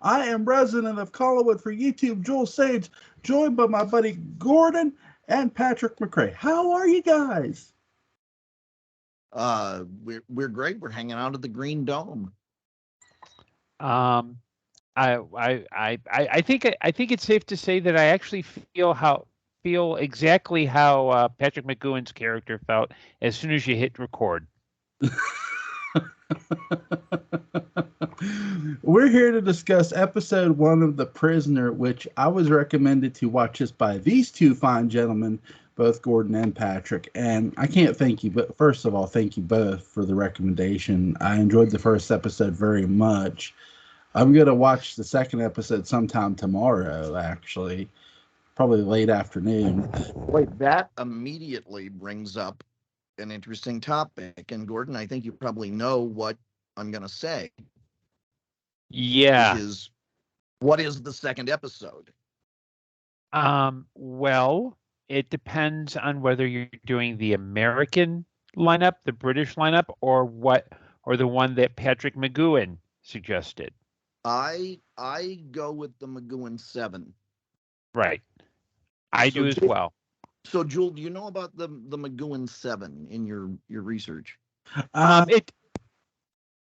I am resident of Collinwood for YouTube, Joel Sage, joined by my buddy Gordon and Patrick McCray. How are you guys? We're great. We're hanging out at the Green Dome. Um, I think it's safe to say that I actually feel exactly how Patrick McGowan's character felt as soon as you hit record. We're here to discuss episode 1 of The Prisoner, which I was recommended to watch this by these two fine gentlemen, both Gordon and Patrick. And I can't thank you, but first of all, thank you both for the recommendation. I enjoyed the first episode very much. I'm going to watch the second episode sometime tomorrow, actually, probably late afternoon. Wait, that immediately brings up an interesting topic. And Gordon, I think you probably know what I'm going to say. Yeah. What is the second episode? Well, it depends on whether you're doing the American lineup, the British lineup, or the one that Patrick McGowan suggested. I go with the McGowan 7. Right. I do as well. So, Jewel, do you know about the McGowan 7 in your research?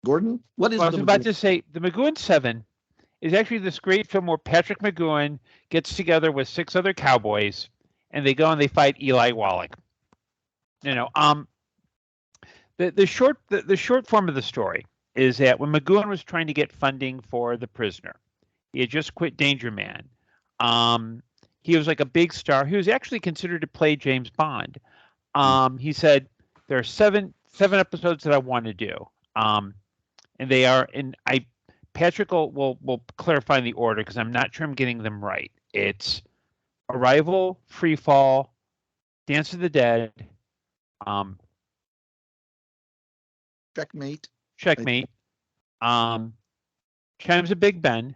Gordon, what is? I was about to say the McGowan 7 is actually this great film where Patrick McGowan gets together with 6 other cowboys, and they go and they fight Eli Wallach. The short form of the story is that when McGowan was trying to get funding for The Prisoner, he had just quit Danger Man. He was like a big star. He was actually considered to play James Bond. He said there are seven episodes that I want to do, and they are. And Patrick will clarify the order because I'm not sure I'm getting them right. It's Arrival, Free Fall, Dance of the Dead, Checkmate. Chimes of Big Ben,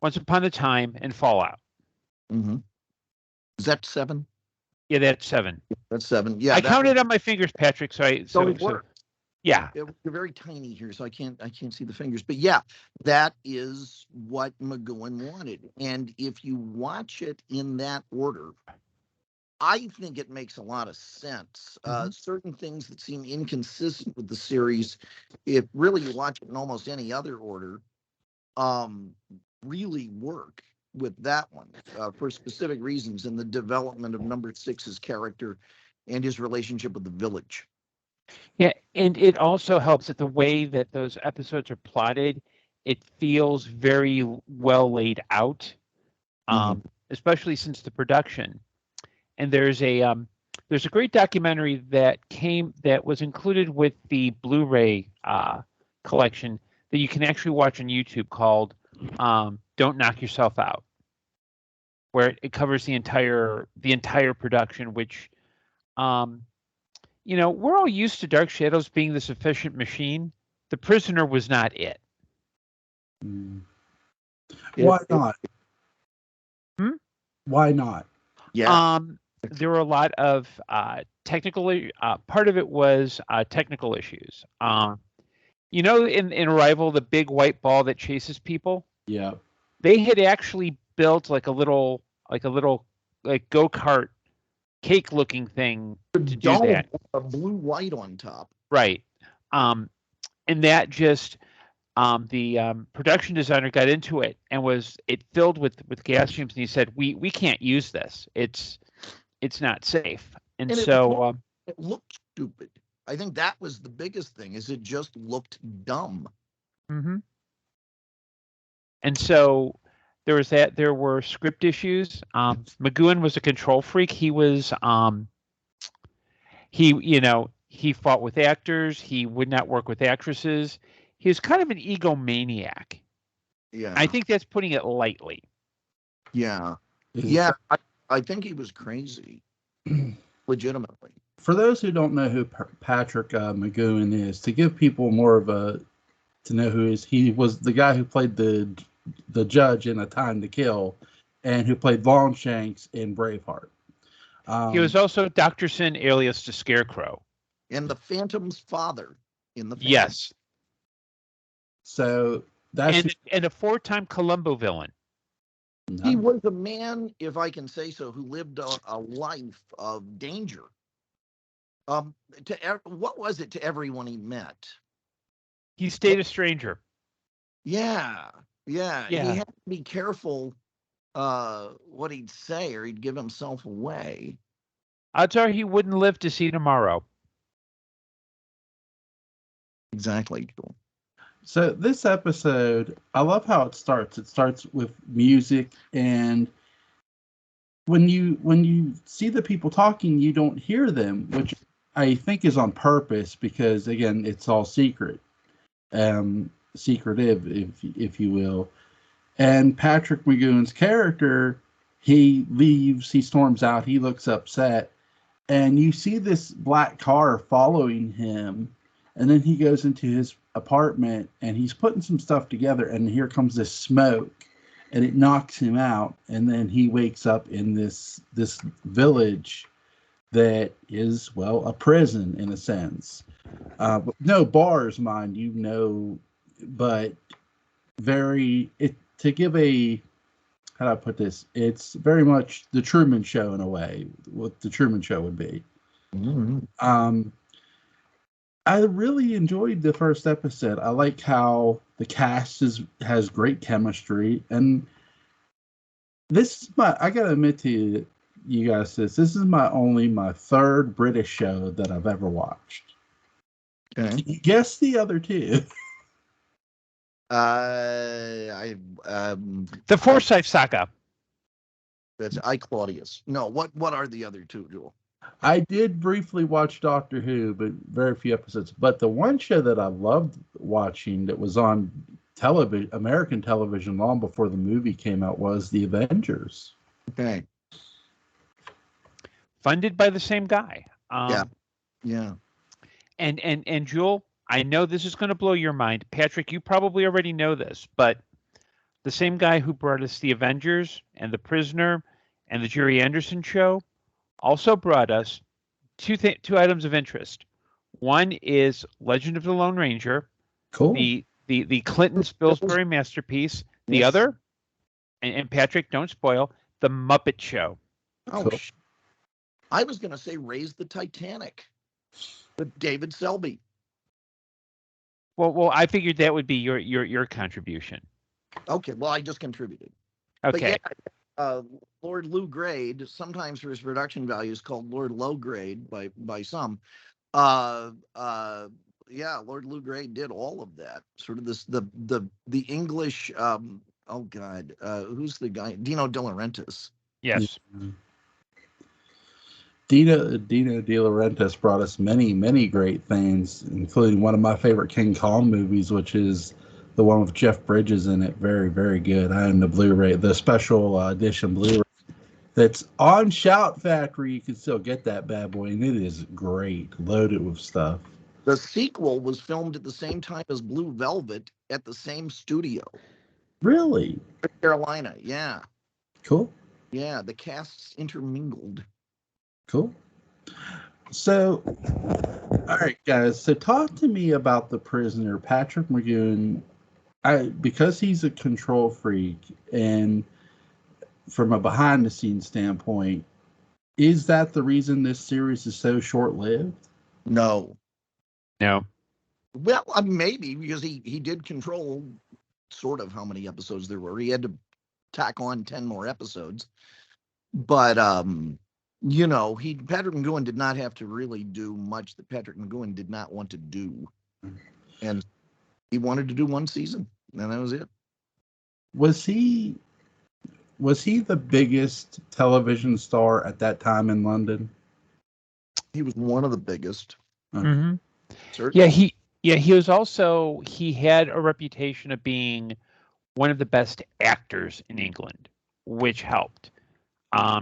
Once Upon a Time, and Fallout. Mm-hmm. Is that 7? Yeah, that's 7. That's 7. Yeah, I counted on my fingers, Patrick. So yeah, you're very tiny here, so I can't see the fingers. But yeah, that is what McGowan wanted. And if you watch it in that order, I think it makes a lot of sense. Certain things that seem inconsistent with the series, if really you watch it in almost any other order, really work with that one for specific reasons in the development of number 6's character and his relationship with the village. Yeah, and it also helps that the way that those episodes are plotted, it feels very well laid out, especially since the production. And there's a great documentary that was included with the Blu-ray collection that you can actually watch on YouTube called "Don't Knock Yourself Out," where it covers the entire production. Which, we're all used to Dark Shadows being this efficient machine. The Prisoner was not it. Why not? Why not? Yeah. There were a lot of technical. Part of it was technical issues. In Arrival, the big white ball that chases people. Yeah. They had actually built like a little go-kart cake-looking thing to do that. A blue light on top. Right. And that just the production designer got into it and it filled with gas fumes, and he said, "We can't use this. It's not safe." And so it looked stupid. I think that was the biggest thing, is it just looked dumb. Mm-hmm. And so there was that. There were script issues. McGowan was a control freak. He was he fought with actors. He would not work with actresses. He was kind of an egomaniac. Yeah. I think that's putting it lightly. Yeah. Yeah. I think he was crazy. Legitimately. For those who don't know who Patrick McGowan is, to give people more of to know who he was the guy who played the judge in A Time to Kill, and who played Longshanks in Braveheart. He was also Dr. Sin, alias the Scarecrow, and the Phantom's father in the Phantom. Yes. So and a 4-time Columbo villain. He was a man, if I can say so, who lived a life of danger. What was it to everyone he met? He stayed a stranger. Yeah. He Yeah. had to be careful what he'd say, or he'd give himself away. Odds are he wouldn't live to see tomorrow. Exactly. So this episode, I love how it starts. It starts with music, and when you see the people talking, you don't hear them, which I think is on purpose because again, it's all secretive, if you will. And Patrick McGowan's character, he leaves, he storms out, he looks upset, and you see this black car following him, and then he goes into his apartment and he's putting some stuff together, and here comes this smoke, and it knocks him out, and then he wakes up in this village that is, well, a prison in a sense. No bars, mind you, no, but to give a, how do I put this? It's very much the Truman Show in a way, what the Truman Show would be. Mm-hmm. I really enjoyed the first episode. I like how the cast has great chemistry, and this is I gotta admit to you guys this is my third British show that I've ever watched. Okay. Guess the other two. The Forsyth Saga. That's I Claudius. No, what are the other two, Joel? I did briefly watch Doctor Who, but very few episodes. But the one show that I loved watching that was on television, American television, long before the movie came out, was The Avengers. Okay. Funded by the same guy. Yeah. And Jewel, I know this is going to blow your mind. Patrick, you probably already know this, but the same guy who brought us The Avengers and The Prisoner and the Jerry Anderson Show also brought us two items of interest. One is Legend of the Lone Ranger, cool. The Clinton Spilsbury masterpiece. The Yes. other, and Patrick, don't spoil, The Muppet Show. Oh, cool. I was going to say Raise the Titanic with David Selby. Well, I figured that would be your contribution. Okay, well, I just contributed. Okay. But yeah, Lord Lou Grade, sometimes for his production value, is called Lord Low Grade by some. Yeah, Lord Lou Grade did all of that. Sort of the English. Oh God, who's the guy? Dino De Laurentiis. Yes. Mm-hmm. Dino De Laurentiis brought us many great things, including one of my favorite King Kong movies, which is the one with Jeff Bridges in it. Very, very good. I own the Blu-ray, the special edition Blu-ray that's on Shout Factory. You can still get that bad boy, and it is great, loaded with stuff. The sequel was filmed at the same time as Blue Velvet at the same studio. Really? North Carolina, yeah. Cool. Yeah, the casts intermingled. Cool. So, all right, guys. So, talk to me about The Prisoner, Patrick McGowan. Because he's a control freak, and from a behind-the-scenes standpoint, is that the reason this series is so short-lived? No. Well, maybe because he did control sort of how many episodes there were. He had to tack on 10 more episodes, but Patrick McGowan did not have to really do much that Patrick McGowan did not want to do, and he wanted to do one season, and that was it. Was he the biggest television star at that time in London? He was one of the biggest. Mm-hmm. Certainly. He was also, he had a reputation of being one of the best actors in England, which helped.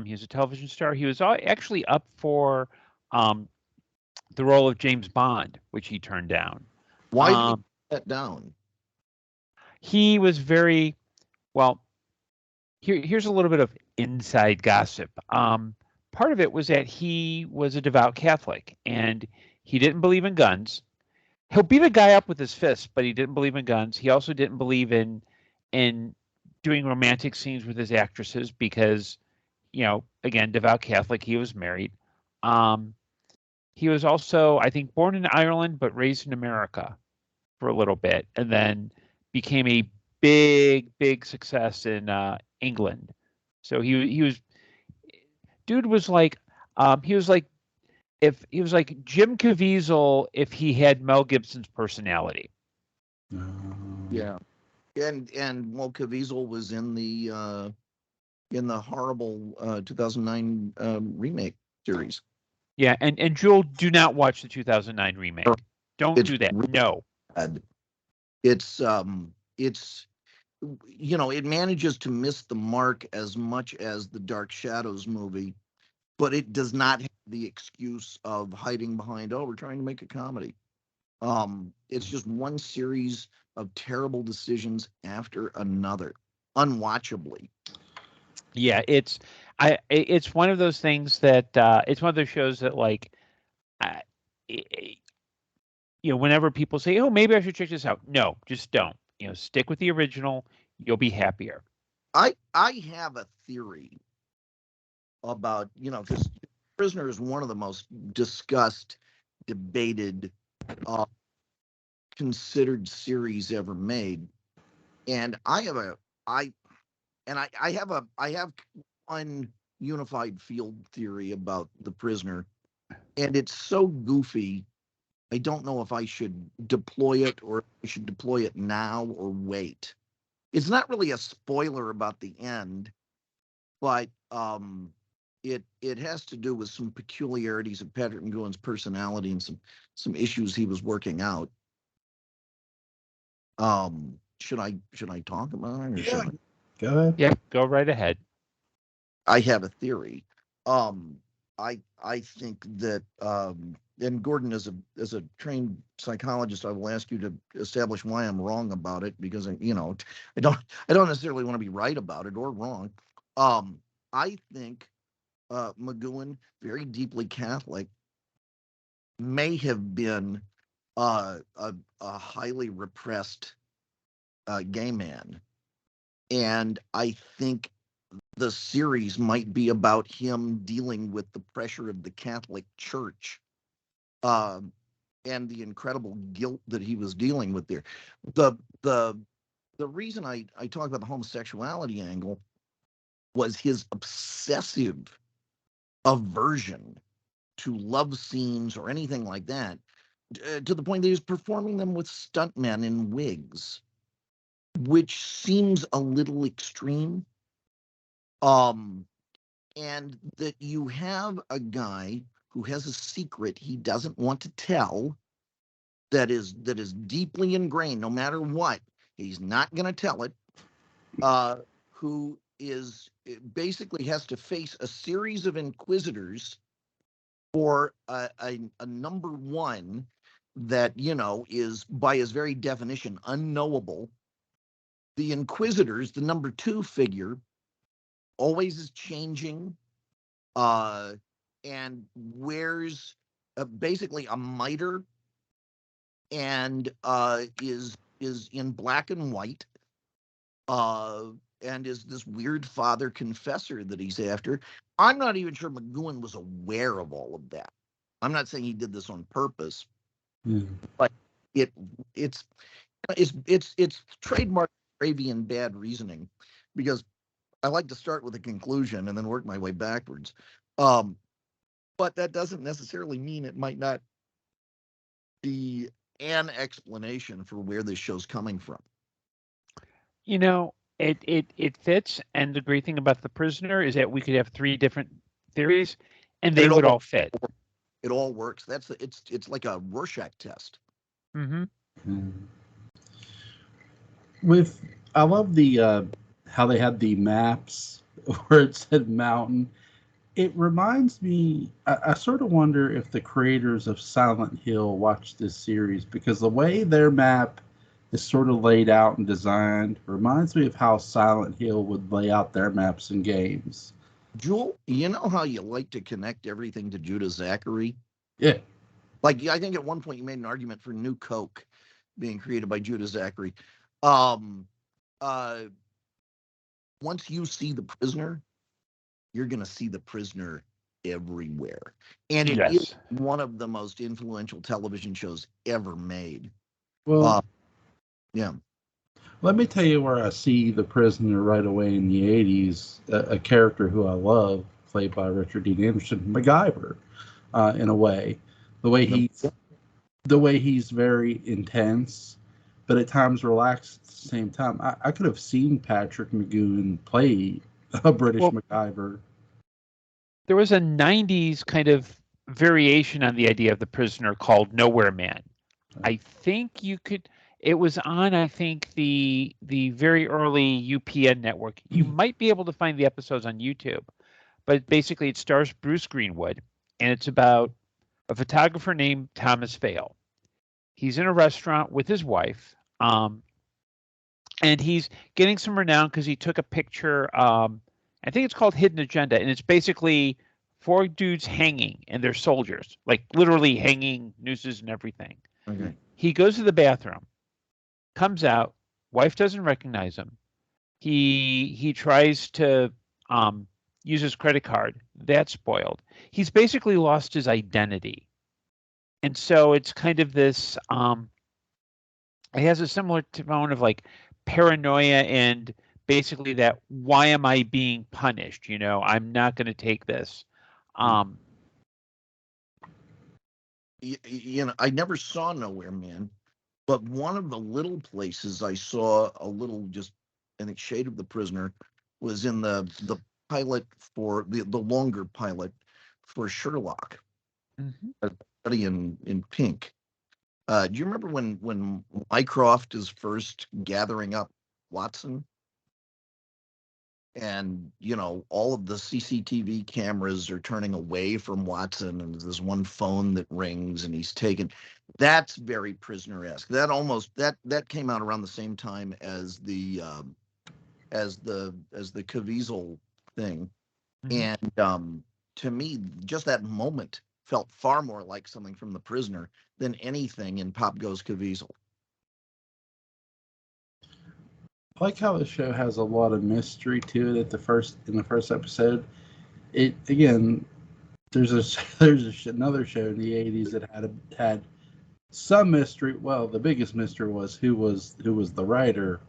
He was a television star. He was actually up for the role of James Bond, which he turned down. Why did he put that down? He was very, well, here's a little bit of inside gossip. Part of it was that he was a devout Catholic, and he didn't believe in guns. he'll beat a guy up with his fist, but he didn't believe in guns. He also didn't believe in doing romantic scenes with his actresses because, again, devout Catholic, he was married. He was also, I think, born in Ireland but raised in America for a little bit, and then became a big success in England. So he was dude was like he was like if he was like Jim Caviezel if he had Mel Gibson's personality. Yeah, and Caviezel was in the horrible 2009 remake series. Yeah, and Jewel, do not watch the 2009 remake. Don't do that. Really no. Bad. It's it manages to miss the mark as much as the Dark Shadows movie, but it does not have the excuse of hiding behind, we're trying to make a comedy. It's just one series of terrible decisions after another, unwatchably. Yeah, it's one of those things that it's one of those shows that whenever people say, "Oh, maybe I should check this out," no, just don't. Stick with the original. You'll be happier. I have a theory about because Prisoner is one of the most discussed, debated, considered series ever made, and I have one unified field theory about The Prisoner, and it's so goofy. I don't know if I should deploy it or if I should deploy it now or wait. It's not really a spoiler about the end, but it has to do with some peculiarities of Patrick McGowan's personality and some issues he was working out. Should I talk about it? Or should I? Go ahead. Yeah, go right ahead. I have a theory. I think that and Gordon, as a trained psychologist, I will ask you to establish why I'm wrong about it, because I don't necessarily want to be right about it or wrong. I think McGowan, very deeply Catholic, may have been a highly repressed gay man, and I think the series might be about him dealing with the pressure of the Catholic Church, and the incredible guilt that he was dealing with there. The reason I talk about the homosexuality angle was his obsessive aversion to love scenes or anything like that, to the point that he was performing them with stuntmen in wigs, which seems a little extreme. And that you have a guy who has a secret he doesn't want to tell, that is deeply ingrained, no matter what, he's not going to tell it, who is basically has to face a series of inquisitors for a number one that is, by his very definition, unknowable. The inquisitors, the number two figure, always is changing, and wears basically a mitre, and is in black and white, and is this weird father confessor that he's after. I'm not even sure McGowan was aware of all of that. I'm not saying he did this on purpose, but it's trademark Arabian bad reasoning, because I like to start with a conclusion and then work my way backwards. But that doesn't necessarily mean it might not be an explanation for where this show's coming from. It fits, and the great thing about The Prisoner is that we could have 3 different theories, and they would all fit. It all works. It's like a Rorschach test. Mm-hmm. I love the how they had the maps where it said mountain. It reminds me, I sort of wonder if the creators of Silent Hill watched this series, because the way their map is sort of laid out and designed reminds me of how Silent Hill would lay out their maps in games. Jewel, you know how you like to connect everything to Judah Zachary? Yeah. Like, I think at one point you made an argument for New Coke being created by Judah Zachary. Um, uh, once you see The Prisoner, you're going to see The Prisoner everywhere. And it is one of the most influential television shows ever made. Well, yeah. Let me tell you where I see The Prisoner right away in the 80s, a character who I love, played by Richard Dean Anderson, MacGyver, in a way. The way he's very intense, but at times relaxed at the same time. I could have seen Patrick McGoohan play a British MacGyver. There was a 90s kind of variation on the idea of The Prisoner called Nowhere Man. I think you could... It was on, I think, the very early UPN network. You might be able to find the episodes on YouTube, but basically it stars Bruce Greenwood, and it's about a photographer named Thomas Fail. He's in a restaurant with his wife, and he's getting some renown because he took a picture. I think it's called Hidden Agenda, and it's basically 4 dudes hanging, and they're soldiers, like literally hanging nooses and everything. Okay. He goes to the bathroom. Comes out, wife doesn't recognize him. He tries to use his credit card. That's spoiled. He's basically lost his identity. And so it's kind of this, it has a similar tone of like paranoia and basically that, why am I being punished? I'm not going to take this. I never saw Nowhere Man. But one of the little places I saw a little, just I think, shade of The Prisoner was in the pilot for the longer pilot for Sherlock, Study in Pink. Do you remember when Mycroft is first gathering up Watson? And, all of the CCTV cameras are turning away from Watson, and there's one phone that rings, and he's taken. That's very Prisoner-esque. That came out around the same time as the Caviezel thing, and to me, just that moment felt far more like something from The Prisoner than anything in Pop Goes Caviezel. I like how the show has a lot of mystery to it. In the first episode, it again, there's another show in the 80s that had some mystery. Well, the biggest mystery was who was the writer,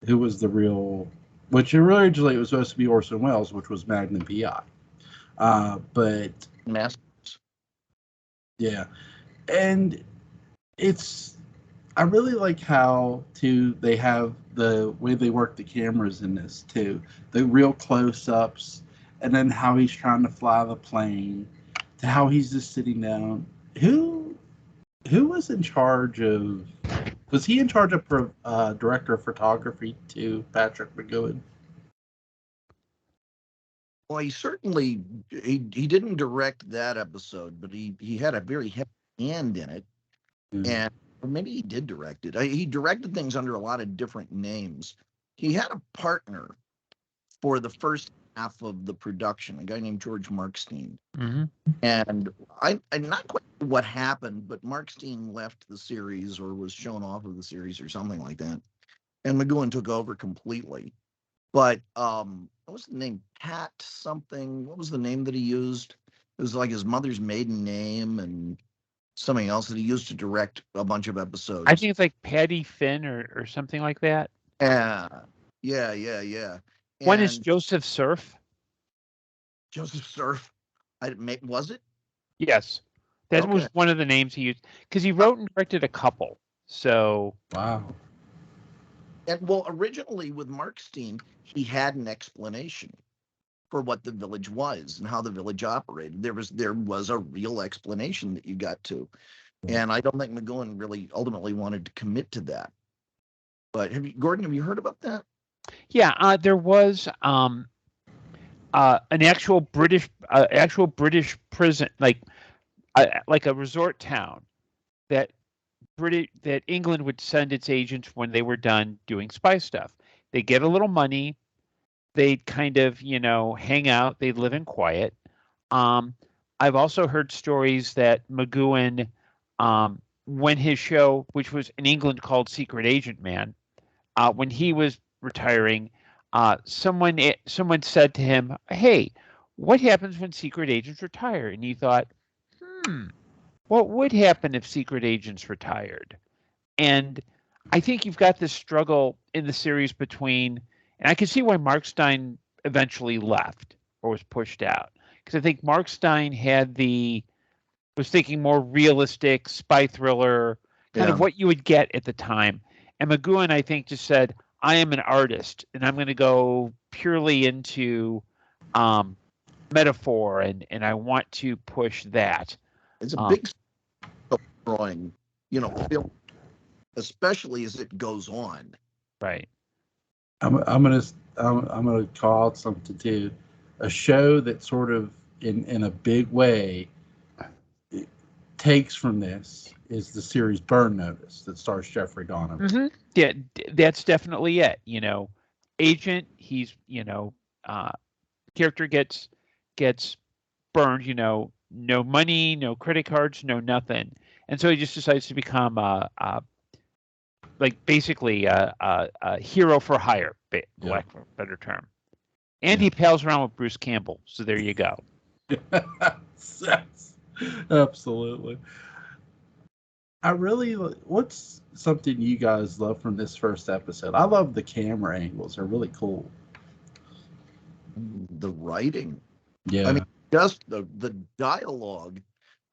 who was the real, which originally it was supposed to be Orson Welles, which was Magnum PI, but Masters. Yeah, and I really like how they have the way they work the cameras in this too, the real close-ups, and then how he's trying to fly the plane, to how he's just sitting down. Who was in charge of? Was he in charge of director of photography too, Patrick McGoohan? Well, he didn't direct that episode, but he had a very heavy hand in it, and or maybe he did direct it. He directed things under a lot of different names. He had a partner for the first half of the production, a guy named George Markstein. And I'm not quite sure what happened, but Markstein left the series or was shown off of the series or something like that. And McGoohan took over completely. But what was the name? Pat something. What was the name that he used? It was like his mother's maiden name and something else that he used to direct a bunch of episodes. I think it's like Patty Finn or something like that. Yeah. One is Joseph Surf. Joseph Surf. Was it? Yes. That was one of the names he used because he wrote and directed a couple. So wow. And well, originally with Markstein, he had an explanation for what the village was and how the village operated. There was a real explanation that you got to. And I don't think McGoohan really ultimately wanted to commit to that. But Gordon, have you heard about that? Yeah, there was an actual British prison, like a resort town that England would send its agents when they were done doing spy stuff. They get a little money, they'd kind of hang out, they'd live in quiet. I've also heard stories that McGowan, when his show, which was in England called Secret Agent Man, when he was retiring, someone said to him, "Hey, what happens when secret agents retire?" And he thought, what would happen if secret agents retired? And I think you've got this struggle in the series between, and I can see why Mark Stein eventually left or was pushed out, because I think Mark Stein was thinking more realistic spy thriller, kind of what you would get at the time. And McGowan, I think, just said, I am an artist and I'm going to go purely into metaphor and I want to push that. It's a big drawing, film, especially as it goes on. Right. I'm gonna call out something too. A show that sort of in a big way takes from this is the series Burn Notice that stars Jeffrey Donovan. Mm-hmm. Yeah, that's definitely it. Agent, he's character gets burned. No money, no credit cards, no nothing, and so he just decides to become basically a hero for hire, lack of a better term. And he pals around with Bruce Campbell. So there you go. Absolutely. What's something you guys love from this first episode? I love the camera angles. They're really cool. The writing. Yeah. I mean, just the dialogue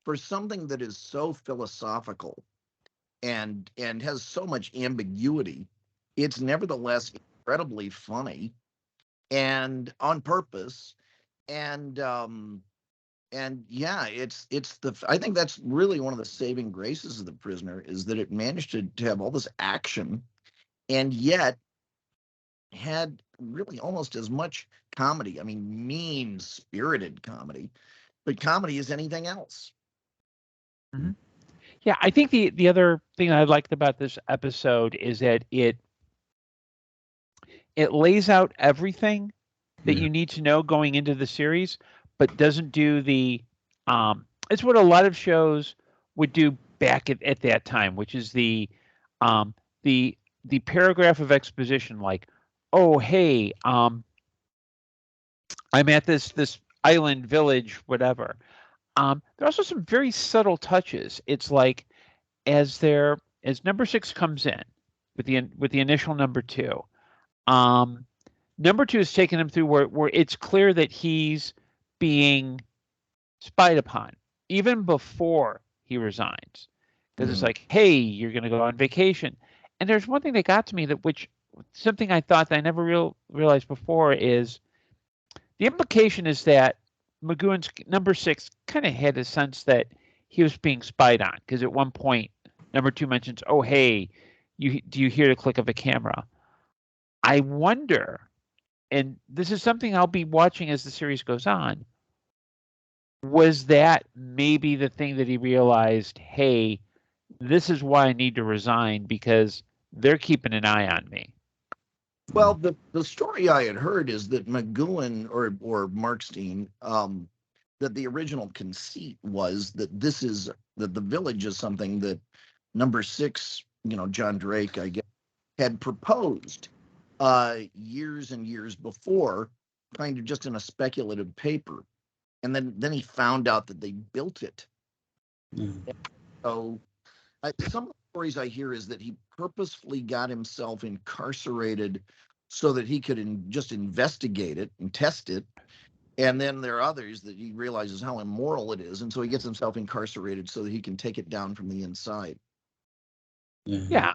for something that is so philosophical and has so much ambiguity, it's nevertheless incredibly funny and on purpose. And yeah, I think that's really one of the saving graces of The Prisoner, is that it managed to have all this action and yet had really almost as much comedy. I mean, mean-spirited comedy, but comedy is anything else. Mm-hmm. Yeah, I think the other thing I liked about this episode is that it lays out everything that you need to know going into the series, but doesn't do the it's what a lot of shows would do back at that time, which is the paragraph of exposition, like, oh hey, I'm at this island village, whatever. There are also some very subtle touches. It's like as number 6 comes in with the initial number 2, number 2 is taking him through where it's clear that he's being spied upon even before he resigns, because it's like, hey, you're going to go on vacation. And there's one thing that got to me, something I thought that I never realized before, is the implication is that McGowan's number 6 kind of had a sense that he was being spied on, because at one point number 2 mentions, oh hey, do you hear the click of a camera? I wonder, and this is something I'll be watching as the series goes on, was that maybe the thing that he realized, hey, this is why I need to resign, because they're keeping an eye on me? Well, the story I had heard is that McGowan or Markstein, that the original conceit was that that the village is something that number 6, John Drake, I guess, had proposed years and years before, kind of just in a speculative paper. And then he found out that they built it. So some of the stories I hear is that he purposefully got himself incarcerated so that he could just investigate it and test it. And then there are others that he realizes how immoral it is, and so he gets himself incarcerated so that he can take it down from the inside. Yeah,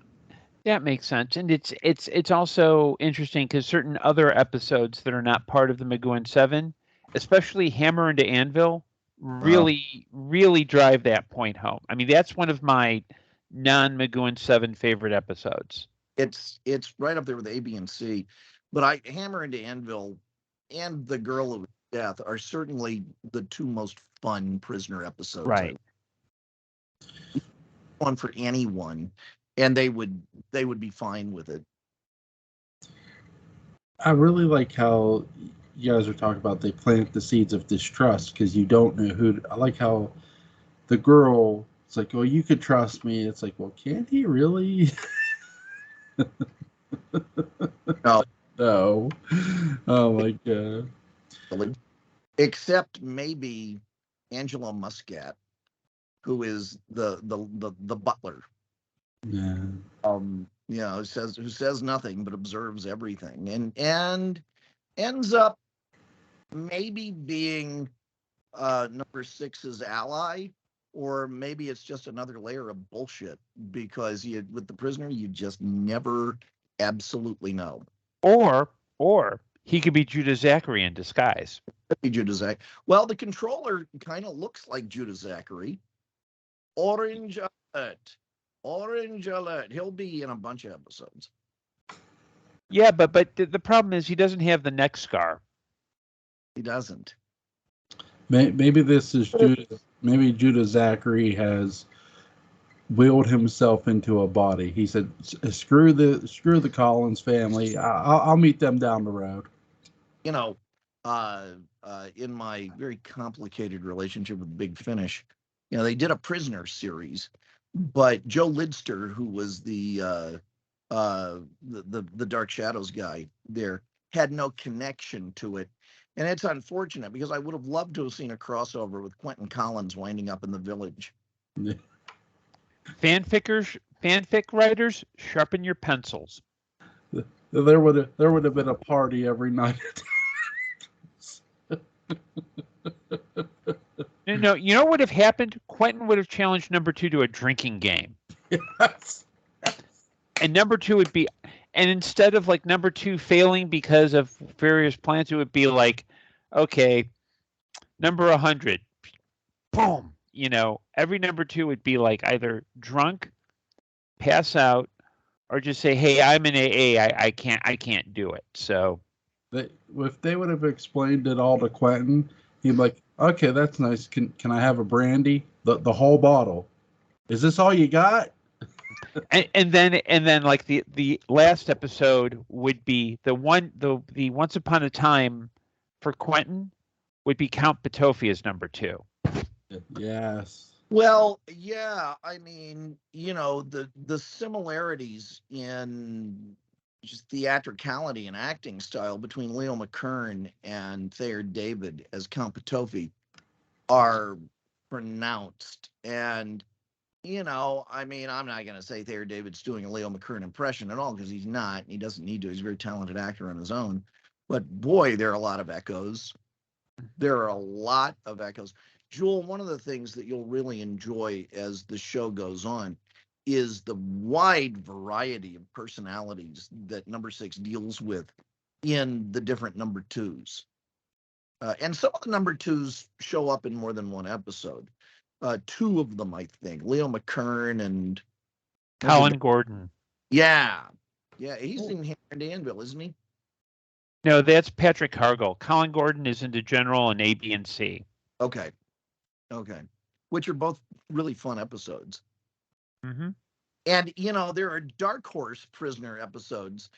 that makes sense. And it's also interesting because certain other episodes that are not part of the McGowan 7, especially Hammer into Anvil, really drive that point home. I mean, that's one of my non-McGowan 7 favorite episodes. It's right up there with A, B, and C. But Hammer into Anvil and The Girl of Death are certainly the 2 most fun Prisoner episodes. Right. One for anyone, and they would be fine with it. I really like how you guys are talking about, they plant the seeds of distrust because you don't know who. I like how the girl, it's like, well, you could trust me. It's like, well, can he really? No, No. Oh my god. really. Except maybe Angela Muscat, who is the butler. Yeah. Who says nothing but observes everything, and ends up maybe being number six's ally, or maybe it's just another layer of bullshit because with the prisoner you just never absolutely know. Or he could be Judah Zachary in disguise. Could be Judah Zachary. Well, the controller kind of looks like Judah Zachary. Orange alert! Orange alert! He'll be in a bunch of episodes. Yeah, but the problem is he doesn't have the neck scar. He doesn't. Maybe this is Judah. Maybe Judah Zachary has willed himself into a body. He said, "Screw the Collins family. I'll meet them down the road." You know, in my very complicated relationship with Big Finish, they did a prisoner series, but Joe Lidster, who was the Dark Shadows guy there, had no connection to it. And it's unfortunate because I would have loved to have seen a crossover with Quentin Collins winding up in the village. Yeah. Fanfic writers, sharpen your pencils. There would have been a party every night. No, you know what would have happened? Quentin would have challenged number 2 to a drinking game. Yes. And number 2 would be, and instead of like number 2 failing because of various plans, it would be like, okay, number 100, boom. Every number 2 would be like either drunk, pass out, or just say, "Hey, I'm in AA. I can't do it." So, if they would have explained it all to Quentin, he'd be like, "Okay, that's nice. Can I have a brandy? The whole bottle? Is this all you got?" and then like the last episode would be the Once Upon a Time for Quentin would be Count Patofi as number 2. Yes. Well, yeah, I mean, the similarities in just theatricality and acting style between Leo McKern and Thayer David as Count Patofi are pronounced. And, I mean, I'm not going to say Thayer David's doing a Leo McKern impression at all because he's not. And he doesn't need to. He's a very talented actor on his own. But boy, there are a lot of echoes. There are a lot of echoes. Jewel, one of the things that you'll really enjoy as the show goes on is the wide variety of personalities that number 6 deals with in the different number 2s. And some of the number 2s show up in more than one episode. 2 of them, I think, Leo McKern and Colin Gordon. Yeah, he's in Hand Anvil, isn't he? No, that's Patrick Cargill. Colin Gordon is into General and A, B, and C. Okay. Which are both really fun episodes. Mm-hmm. And, there are Dark Horse prisoner episodes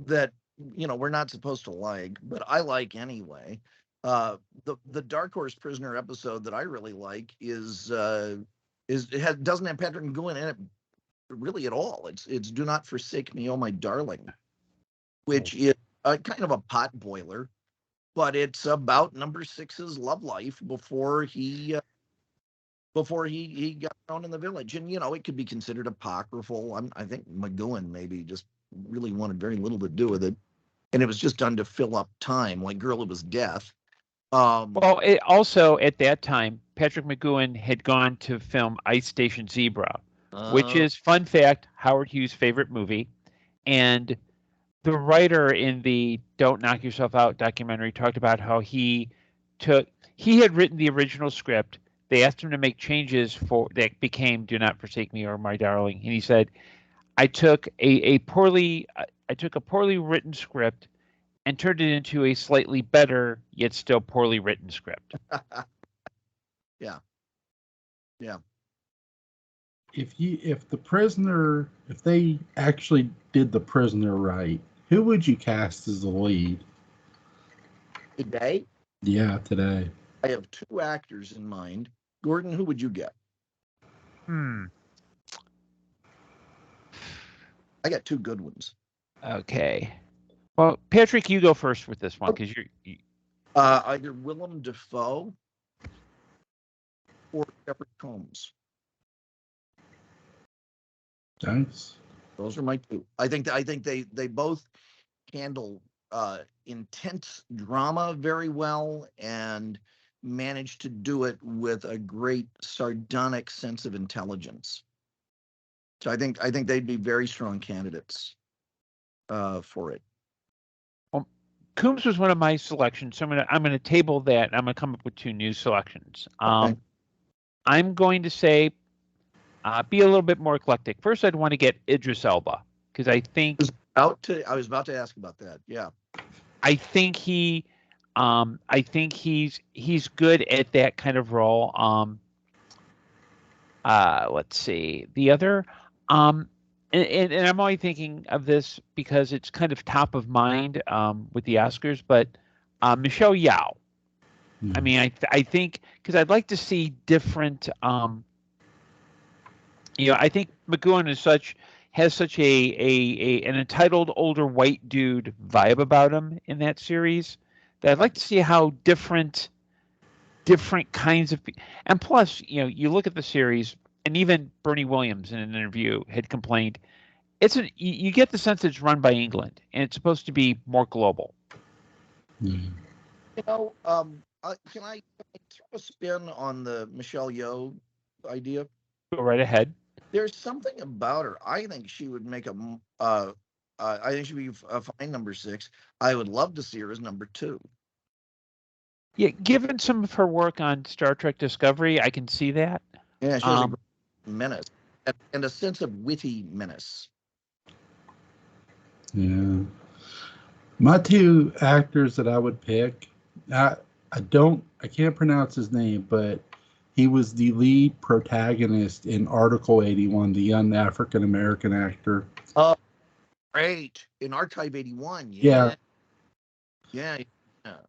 that, we're not supposed to like, but I like anyway. The Dark Horse prisoner episode that I really like doesn't have Patrick McGowan in it really at all. It's Do Not Forsake Me, Oh My Darling, which is kind of a pot boiler, but it's about number 6's love life before he got thrown in the village. And, it could be considered apocryphal. I think McGowan maybe just really wanted very little to do with it. And it was just done to fill up time, like Girl, It Was Death. Well, it also, at that time, Patrick McGowan had gone to film Ice Station Zebra, which is, fun fact, Howard Hughes' favorite movie. And the writer in the Don't Knock Yourself Out documentary talked about how he had written the original script. They asked him to make changes that became Do Not Forsake Me or My Darling. And he said, I took a poorly written script and turned it into a slightly better, yet still poorly written script. Yeah. If they actually did The Prisoner right, who would you cast as the lead? Today, Yeah, today. I have two actors in mind. Gordon, who would you get? I got two good ones. Okay. Well, Patrick, you go first with this one because you're. Either Willem Dafoe or Jeffrey Combs. Nice. Those are my two. I think they both handle intense drama very well and manage to do it with a great sardonic sense of intelligence. So I think they'd be very strong candidates for it. Well, Coombs was one of my selections, so I'm gonna table that. And I'm gonna come up with two new selections. Okay. I'm going to say be a little bit more eclectic. First, I'd want to get Idris Elba because I think I was about to ask about that. Yeah. I think he's good at that kind of role. Let's see the other. And I'm only thinking of this because it's kind of top of mind with the Oscars, but Michelle Yeoh. I mean, I think because I'd like to see different. I think McGowan has such an entitled older white dude vibe about him in that series that I'd like to see how different kinds of, and plus, you look at the series, and even Bernie Williams in an interview had complained you get the sense it's run by England and it's supposed to be more global. Can I throw a spin on the Michelle Yeoh idea? Go right ahead. There's something about her. I think she would make I think she'd be a fine number 6. I would love to see her as number 2. Yeah, given some of her work on Star Trek Discovery, I can see that. Yeah, she has a great menace and a sense of witty menace. Yeah. My two actors that I would pick, I can't pronounce his name, but he was the lead protagonist in Article 81, the young African American actor. Great. In Archive 81. Yeah. Yeah.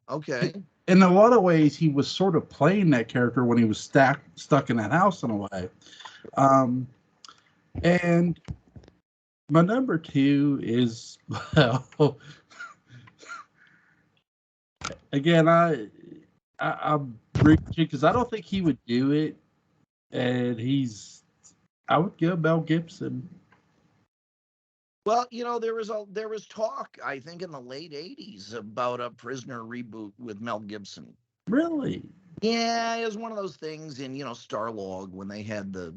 Okay. In a lot of ways, he was sort of playing that character when he was stuck in that house in a way. And my number 2 is, well, again, I'm reaching because I don't think he would do it, and I would go Mel Gibson. Well, there was talk, I think, in the late 80s about a Prisoner reboot with Mel Gibson. Really? Yeah, it was one of those things in Starlog when they had the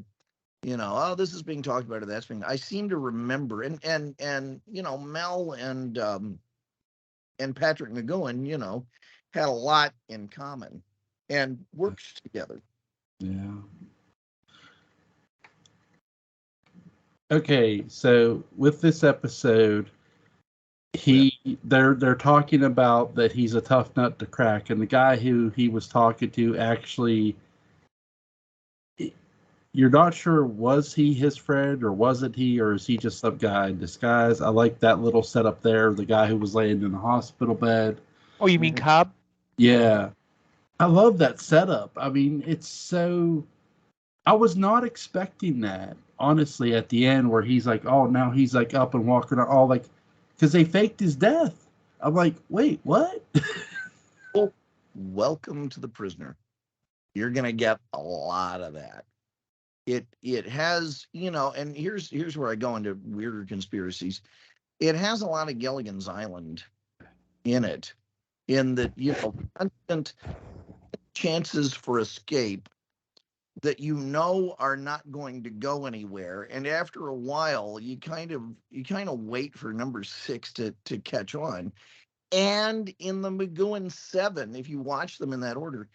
this is being talked about or that's being. I seem to remember, and Mel and Patrick McGowan, had a lot in common and worked together. Yeah. Okay, so with this episode, they're talking about that he's a tough nut to crack, and the guy who he was talking to actually, you're not sure, was he his friend or wasn't he, or is he just some guy in disguise? I like that little setup there, the guy who was laying in the hospital bed. Oh, you mean Cobb? Yeah. I love that setup. I mean, I was not expecting that, honestly, at the end where he's like, oh, now he's like up and walking all like, because they faked his death. I'm like, wait, what? Well, welcome to The Prisoner. You're going to get a lot of that. It has, and here's where I go into weirder conspiracies. It has a lot of Gilligan's Island in it, in that, constant chances for escape that are not going to go anywhere, and after a while you kind of wait for number 6 to catch on. And in the McGowan 7, if you watch them in that order,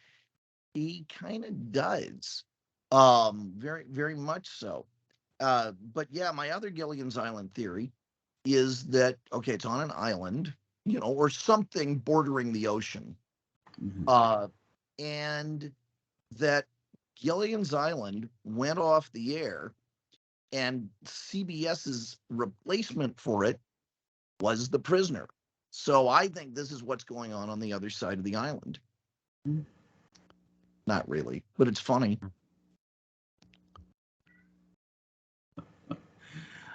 he kind of does, very very much so. But yeah, my other Gilligan's Island theory is that it's on an island, or something bordering the ocean, and that Gilligan's Island went off the air, and CBS's replacement for it was The Prisoner. So I think this is what's going on the other side of the island. Not really, but it's funny.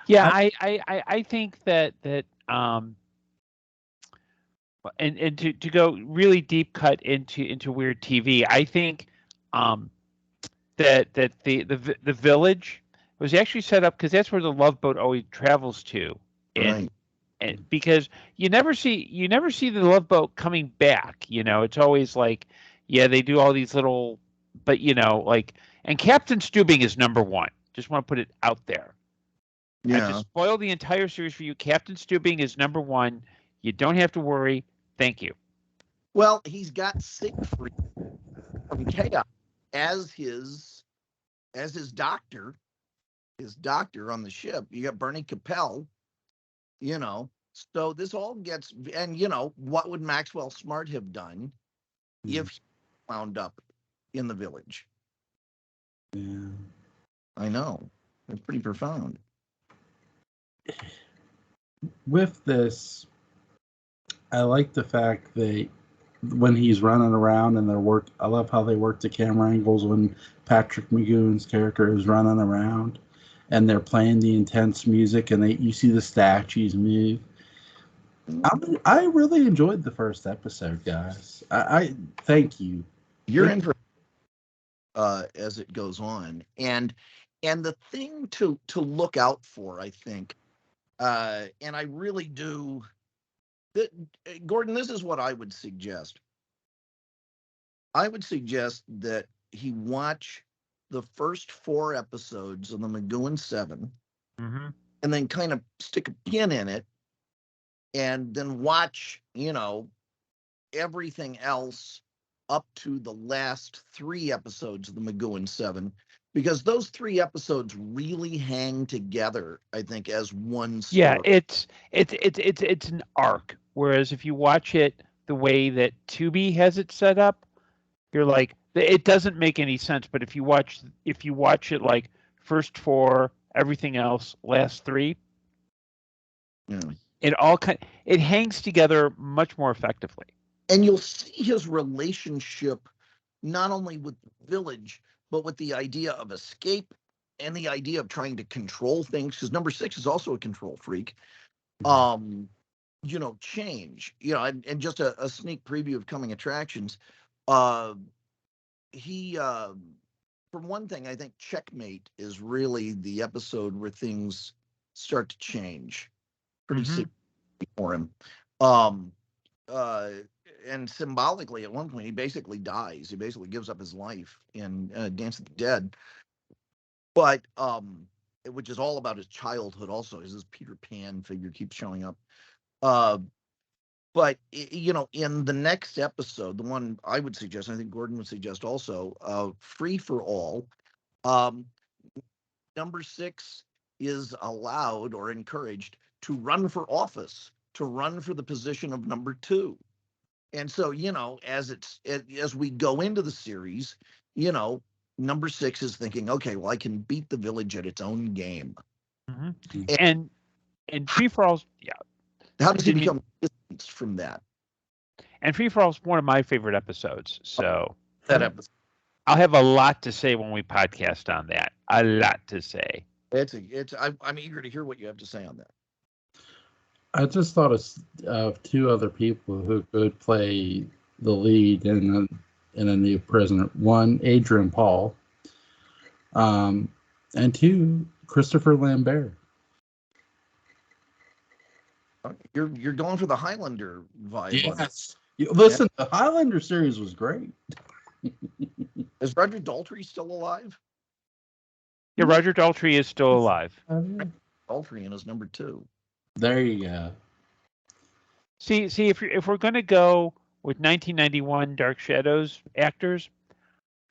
Yeah, I think that and to go really deep cut into weird TV, I think that the village was actually set up because that's where the Love Boat always travels to, and because you never see the Love Boat coming back. It's always like, yeah, they do all these little, but like, and Captain Steubing is number one. Just want to put it out there. I just spoiled the entire series for you. Captain Steubing is number one. You don't have to worry. Thank you. Well, he's got Siegfried from Chaos as his doctor, on the ship. You got Bernie Capel, So this all gets, and what would Maxwell Smart have done if he wound up in the village? Yeah, I know. It's pretty profound. With this, I like the fact that when he's running around and I love how they work the camera angles when Patrick McGowan's character is running around and they're playing the intense music and you see the statues move. I really enjoyed the first episode, guys. I thank you. You're in for as it goes on, and the thing to look out for, I think, and I really do. Gordon, this is what I would suggest. I would suggest that he watch the first 4 episodes of the McGowan 7, and then kind of stick a pin in it, and then watch, everything else up to the last 3 episodes of the McGowan 7, because those 3 episodes really hang together, I think, as one story. Yeah, it's an arc. Whereas if you watch it the way that Tubi has it set up, you're like, it doesn't make any sense. But if you watch it like first 4, everything else, last 3, it hangs together much more effectively. And you'll see his relationship not only with the village, but with the idea of escape and the idea of trying to control things. Because number 6 is also a control freak. Change. And just a sneak preview of coming attractions. He, for one thing, I think Checkmate is really the episode where things start to change pretty significantly for him. And symbolically, at one point, he basically dies. He basically gives up his life in Dance of the Dead. But which is all about his childhood. Also, his Peter Pan figure keeps showing up. But in the next episode, the one I would suggest, I think Gordon would suggest also, Free for All. Number 6 is allowed or encouraged to run for office, to run for the position of number 2. And so, as we go into the series, number 6 is thinking, okay, well, I can beat the village at its own game. And Free for All, yeah. How does he become distanced from that? And Free for All is one of my favorite episodes. So that episode, I'll have a lot to say when we podcast on that. A lot to say. I'm eager to hear what you have to say on that. I just thought of 2 other people who could play the lead in a new prisoner. 1, Adrian Paul, and 2, Christopher Lambert. You're going for the Highlander vibe. Yes. Listen, the Highlander series was great. Is Roger Daltrey still alive? Yeah, Roger Daltrey is still alive. Daltrey in his number 2. There you go. See, if we're going to go with 1991 Dark Shadows actors,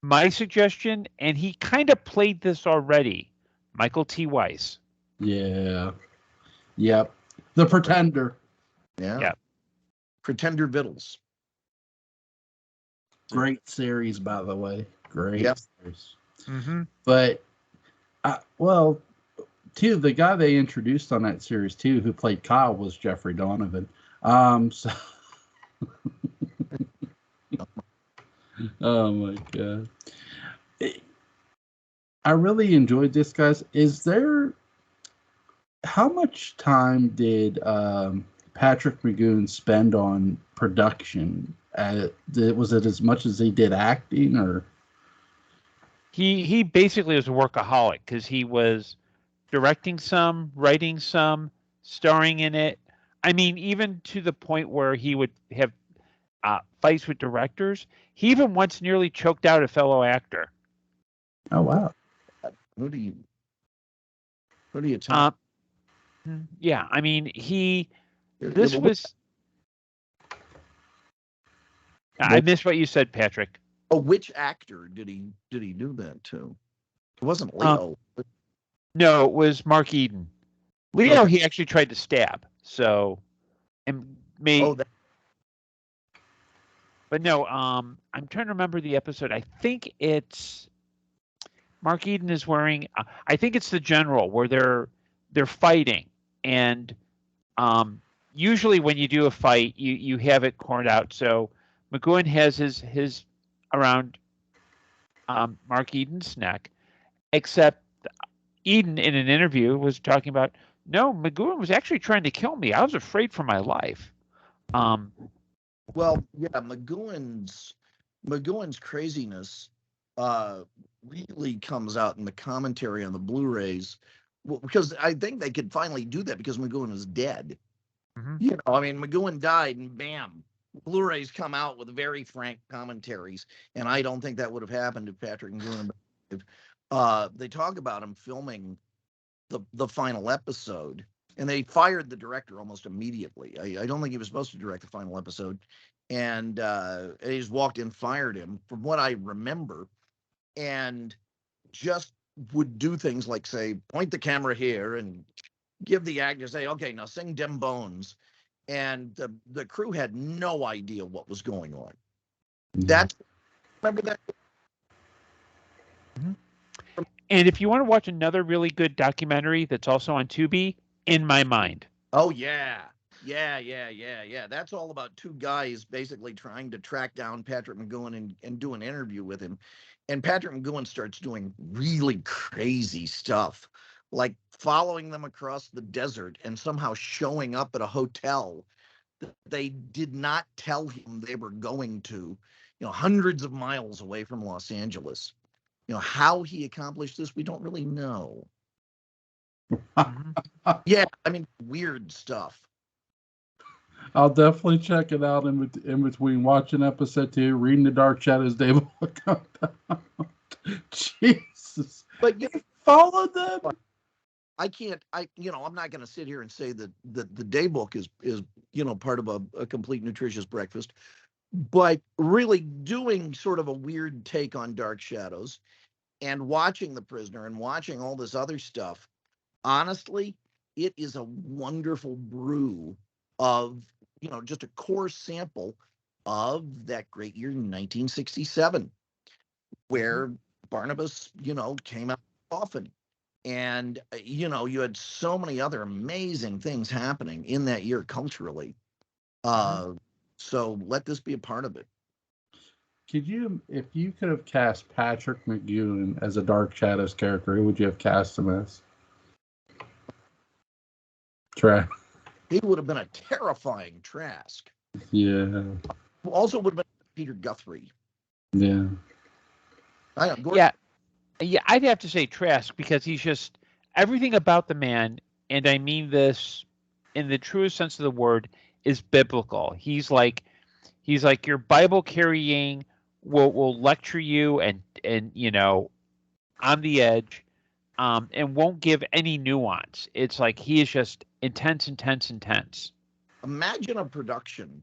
my suggestion, and he kind of played this already, Michael T. Weiss. Yeah. Yep. The Pretender. Yeah. Pretender Vittles. Great series, by the way. Great series. But, too, the guy they introduced on that series, too, who played Kyle, was Jeffrey Donovan. So oh my god. I really enjoyed this, guys. How much time did Patrick McGowan spend on production? Was it as much as he did acting, or? He basically was a workaholic because he was directing some, writing some, starring in it. I mean, even to the point where he would have fights with directors. He even once nearly choked out a fellow actor. Oh wow! Who do you talk? Yeah, I mean, This was. I missed what you said, Patrick. Oh, which actor did he do that to? It wasn't Leo. No, it was Mark Eden. Leo, he actually tried to stab. So, and made. Oh, but no, I'm trying to remember the episode. I think it's Mark Eden is wearing. I think it's the general where they're fighting, and usually when you do a fight, you have it cornered out. So McGowan has his around Mark Eden's neck, except Eden in an interview was talking about, no, McGowan was actually trying to kill me. I was afraid for my life. Well, yeah, McGowan's craziness really comes out in the commentary on the Blu-rays, because I think they could finally do that because McGowan is dead. Mm-hmm. You know, I mean, McGowan died, and bam, Blu-rays come out with very frank commentaries, and I don't think that would have happened if Patrick McGowan. They talk about him filming the final episode, and they fired the director almost immediately. I don't think he was supposed to direct the final episode, and they just walked in, fired him, from what I remember, and just would do things like say, point the camera here, and give the actor, say, okay, now sing Dem Bones, and the crew had no idea what was going on. Remember that? Mm-hmm. And if you want to watch another really good documentary that's also on Tubi, In My Mind. Oh, yeah. That's all about two guys basically trying to track down Patrick McGowan and do an interview with him. And Patrick McGowan starts doing really crazy stuff, like following them across the desert and somehow showing up at a hotel that they did not tell him they were going to, hundreds of miles away from Los Angeles. How he accomplished this, we don't really know. Yeah, I mean, weird stuff. I'll definitely check it out in between watching episode 2, reading the Dark Shadows Daybook. Jesus. But you follow them. I can't, I'm not going to sit here and say that the Daybook is part of a complete nutritious breakfast, but really doing sort of a weird take on Dark Shadows and watching The Prisoner and watching all this other stuff, honestly, it is a wonderful brew of, just a core sample of that great year 1967, where Barnabas, came out often. And, you had so many other amazing things happening in that year culturally. So let this be a part of it. If you could have cast Patrick McGowan as a Dark Shadows character, who would you have cast him as? Trask. He would have been a terrifying Trask. Yeah. Also would have been Peter Guthrie. Yeah. Yeah, I'd have to say Trask, because he's just everything about the man, and I mean this in the truest sense of the word, is biblical. He's like your Bible carrying, will lecture you and on the edge, and won't give any nuance. It's like he is just intense. Imagine a production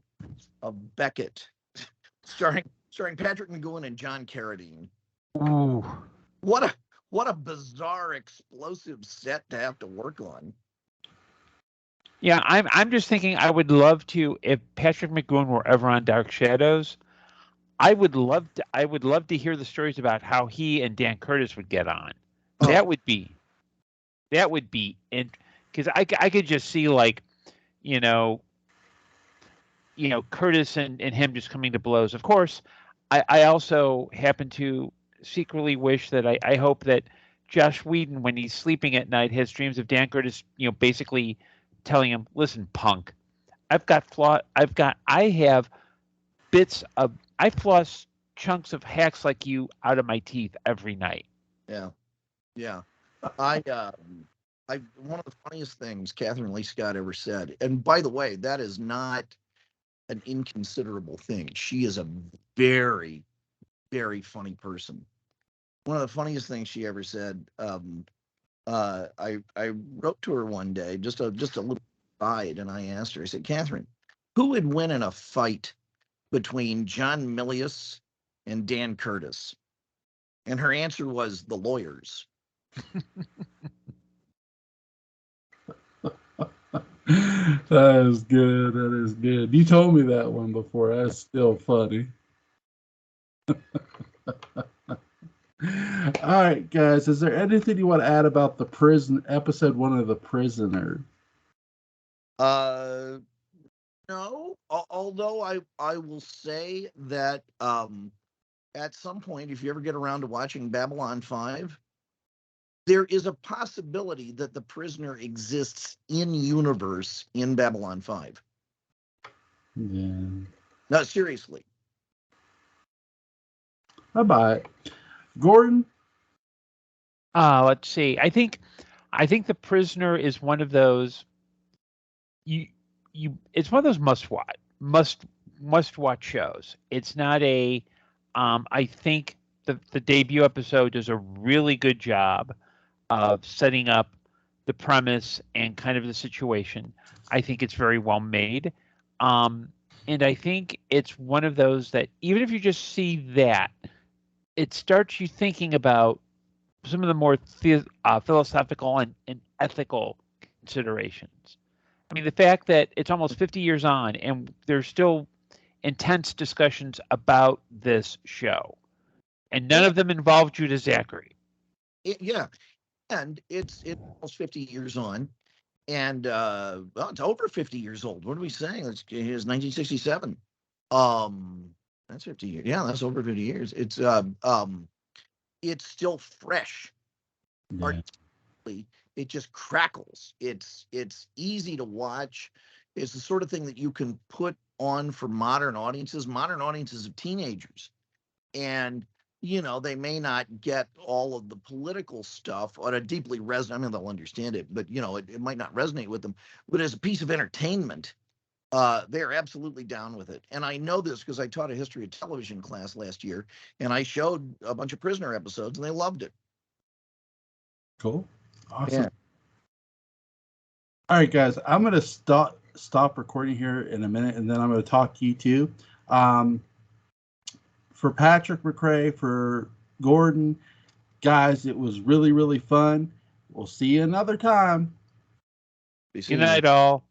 of Beckett starring Patrick McGowan and John Carradine. Ooh. What a bizarre, explosive set to have to work on. Yeah, I'm just thinking, I would love to, if Patrick McGowan were ever on Dark Shadows, I would love to hear the stories about how he and Dan Curtis would get on. That would be, and because I could just see, like, Curtis and him just coming to blows. Of course, I also happen to secretly wish that I hope that Josh Whedon, when he's sleeping at night, has dreams of Dan Curtis, basically telling him, "Listen, punk, I have bits of, I floss chunks of hacks like you out of my teeth every night." Yeah. One of the funniest things Catherine Lee Scott ever said, and by the way, that is not an inconsiderable thing. She is a very, very funny person. One of the funniest things she ever said, I wrote to her one day, just a little side, and I asked her, I said, "Catherine, who would win in a fight between John Milius and Dan Curtis?" And her answer was the lawyers. That is good. That is good. You told me that one before. That's still funny. All right, guys. Is there anything you want to add about the prison episode 1 of The Prisoner? No. Although I will say that at some point, if you ever get around to watching Babylon 5, there is a possibility that the prisoner exists in universe in Babylon 5. Yeah. No, seriously. I buy it. Gordon? Let's see. I think The Prisoner is one of those it's one of those must watch shows. It's not a I think the debut episode does a really good job of setting up the premise and kind of the situation. I think it's very well made. And I think it's one of those that even if you just see that, it starts you thinking about some of the more philosophical and ethical considerations. I mean, the fact that it's almost 50 years on and there's still intense discussions about this show, and none of them involve Judah Zachary. And it's almost 50 years on, and it's over 50 years old. What are we saying? It's 1967. That's 50 years. Yeah, that's over 50 years. It's still fresh. Yeah. It just crackles. It's easy to watch. It's the sort of thing that you can put on for modern audiences of teenagers, and they may not get all of the political stuff on a deeply resonant. I mean, they'll understand it, but it might not resonate with them. But as a piece of entertainment, they're absolutely down with it. And I know this because I taught a history of television class last year, and I showed a bunch of Prisoner episodes, and they loved it. Cool. Awesome. Yeah. All right, guys. I'm going to stop recording here in a minute, and then I'm going to talk to you two. For Patrick McCray, for Gordon, guys, it was really, really fun. We'll see you another time. Good night, all.